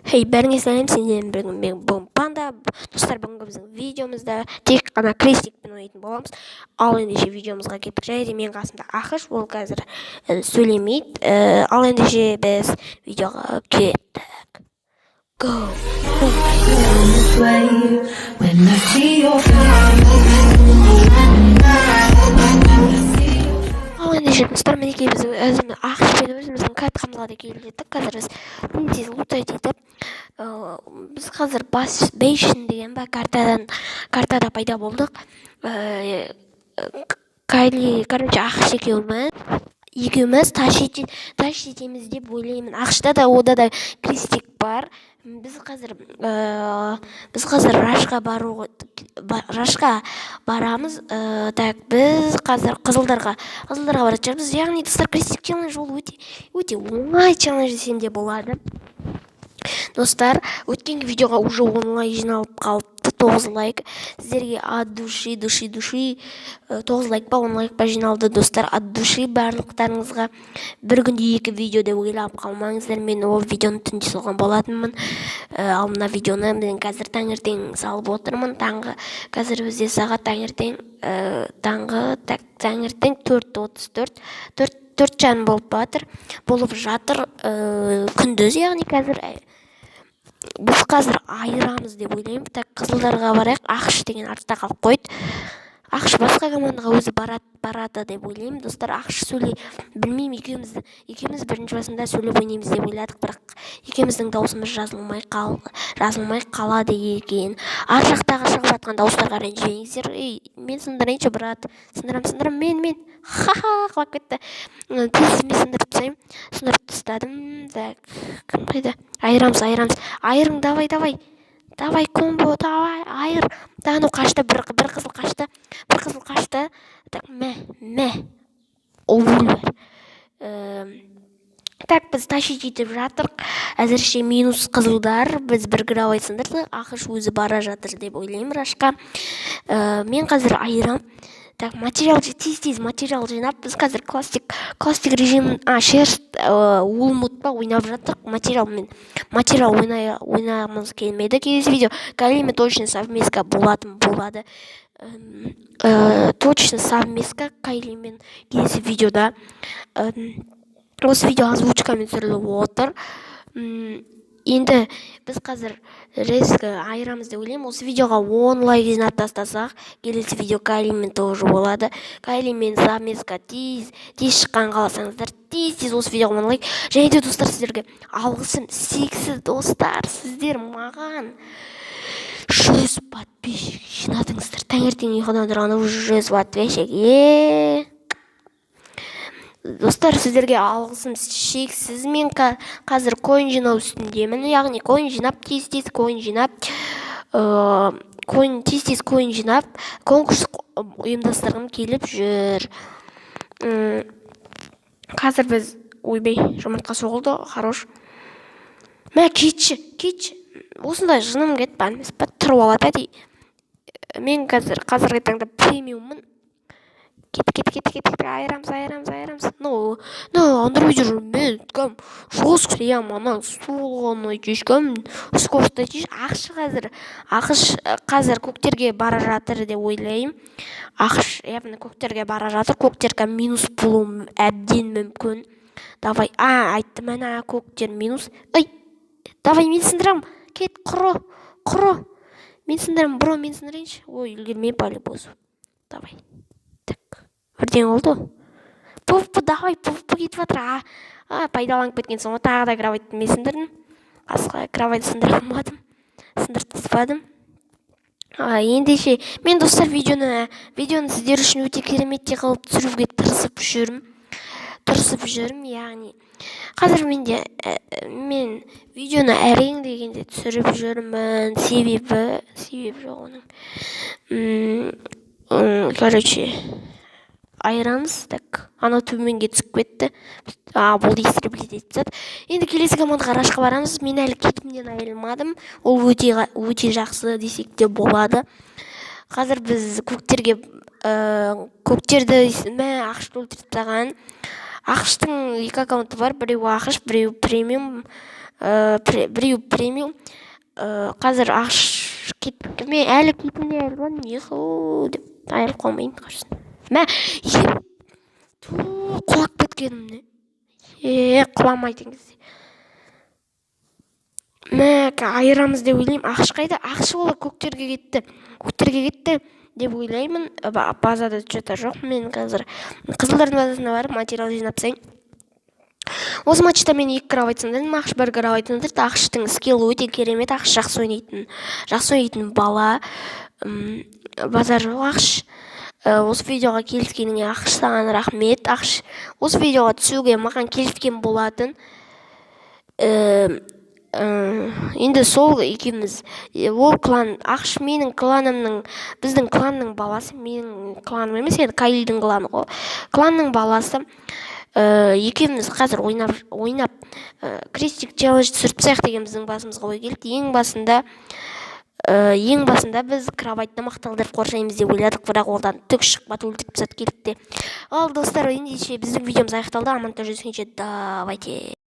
Хей, бәріңе сәлем, сендермен бірге мен Панда. Достар, бүгінгі біздің видеомызда тек қана крестикпен ойнайтын боламыз. Ал ендеше видеомызға кеттік. Және де мен қасымда Ақыш, ол қазір сөйлемейді. Ал ендеше біз видеоға кеттік. Go! Ал ендеше достар, мінекей біз Ақышпен өзіміздің картамызға да келдік. Қазір біз тез лутай дейді. Біз қазір Бейшн деген картада пайда болдық. Кайли, Ақыш екеуміз таш етеміз деп ойлаймын. Ақышта да ода да крестик бар. Біз қазір Рашқа барамыз. Так, біз қазір қызылдарға бара жатырмыз. Яғни достар, крестик челлендж ол өте оңай челлендж десем де болады. Достар, өткен видеоға уже онлайн жиналып қалыпты. 9 лайк. Сіздерге от души 9 лайк па 10 лайк па жиналды. Достар, от души барлықтарыңызға. Бір күнде 2 видео деп ойлап қалмаңыздар. Мен ол видеоны түнде салған болатынмын. Ал мына видеоны мен қазір таңертең салып отырмын. Қазір бізде сағат таңертең 4:34. 4:30 болып жатыр. Күндіз, яғни біз қазір айырамыз деп ойлаймын. Так, қызылдарға барайық. Ақыш деген артта қалып қойды. Ақыш басқа командаға өзі барады деп ойлаймын. Достар, Ақыш білмеймін, екеуміз бірінші басында сөйлеп ойнаймыз деп ойладық, бірақ екеуміздің дауысымыз жазылмай қалады екен. Ар жақтағы шығып жатқан дауыстарға ренжімеңіздер. Мен сындырайыншы, брат. Сындырам, мен. Ха-ха, қалап кетті. Тезіме сындырып тастадым. Так, кім қайда? Айырамыз. Айырың, давай, комбо, давай, айыр. Тағыну қашты, бір қызыл қашты. Так, мә. Ол өлер. Так, біз ташит етіп жатырық. Әзірше минус қызылдар. Біз бір гравай сындырдық. Ақыш өзі бара жатыр деп ойлаймын Рашқа. Мен қазір айырам. Так, тез материал жинап, біз қазір классик режим, шерст, улмутпа ойнап жатырық. Материал ойнамыз келмеді. Келесі видео Кайлимен точно совместка болады. Точно совместка Кайлимен келесі видеода. Осы видео озвучкамен түсіріліп отыр. Енді біз қазір айырамыз деп ойлаймын. Осы видеоға 10 лайк жинап тастасақ, келесі видео Кайлимен тоже болады. Кайлимен совместка тез шыққан қаласаңыздар, тез осы видеоға 10 лайк. Және де достар, сіздерге алғысым шексіз. Достар, сіздер маған 100 подписчик жинадыңыздар. Таңертең ұйқыдан тұрғанда 100 подписчик. Достар, сіздерге алғысым шексіз. Мен қазір коин жинау үстіндемін. Яғни тез коин жинап, конкурс ұйымдастырғым келіп жүр. Қазір біз жұмыртқа соғылды, хорош. Мә, кетші. Осындай жыным кетті, емес па, тұрып алады. Мен қазіргі таңда премиуммын. Кет, айырамыз. Андырбай жүрмін, жестко, я манан суылғаны жешкім, скоростай жеш. Ақыш қазір көктерге бара жатыр деп ойлайым. Ақыш көктерге бара жатыр, көктерге минус болуым әбден мүмкін. Давай, айттым, әна көктер минус. Давай, мен сындырам, кет, құры. Мен сындырайыншы. Ой, үлгермей полибозу. Давай. Бірден олды. Пуфпы, давай, пуфпы кетіп жатыр. Пайдаланып кеткен соң, тағы да гравайды мен сындырдым. Қасқа гравайды сындыртыспадым. Ендеше, мен достар видеоны сіздер үшін өте кереметте қылып түсіруге тырысып жүрмін. Яғни, қазір мен видеоны әрең дегенде түсіріп жүрмін. Себебі жоқ оның. Айырамыз. Так, ана төменге түсіп кетті. Бұл истреблить етсіп. Енді келесі командаға Рашқа барамыз. Мен әлі кетімнен айырылмадым. Ол өте жақсы десек те болады. Қазір біз көктерді Ақышты өлтіріп тастаған. Ақыштың 2 аккаунты бар. Біреу Ақыш, біреу премиум. біреу премиум. Қазір ақш кетті. Мен әлі кетуіне айырылмадым. Деп айырылып қалмайын қашсын. Құлап кеткенімне. Құламайтын кезде. Айырамыз деп ойлаймын. ақш қайда? ақш олар көктерге кетті деп ойлаймын. Базада что-то жоқ. Мен қазір Қызылдардың базасына барып материал жинап тастайын. Осы матчта мен 2 граб айтсам, ақш 1 граб айтсам, ақштың скиллы өте керемет. ақш жақсы ойнайтын бала. Базар жоқ ақш. Осы видеоға келіскеніңе ақш саған рахмет. ақш осы видеоға түсуге маған келіскен болатын. Енді сол екеуміз, ол клан, ақш менің кланымның, біздің кланның баласы, менің кланым емес, енді Кайлидің кланы ғой. Кланның баласы. Екеуміз қазір ойнап крестик челлендж түсіріп тастайық деген біздің басымызға ой келді. Ең басында біз крабайтты мақталдырып қоршаймыз деп ойладық, бірақ одан түк шықпады, өлтіріп тастады келді. Ал достар, ендеше біздің видеомыз аяқталды. Аман жүрсеңіздер, давайте.